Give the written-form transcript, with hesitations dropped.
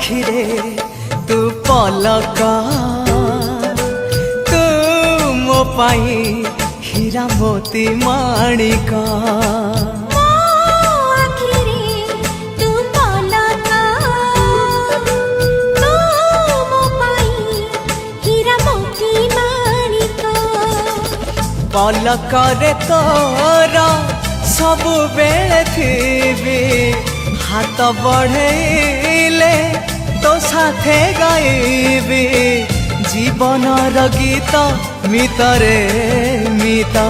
आखिरे तू पलक तू मो पाई हीरा मोती माणिक पलकरे तोरा सबु बेले थी हाथ बढ़ेले तो साथे गाइबी जीवन गीत मितरे मिता।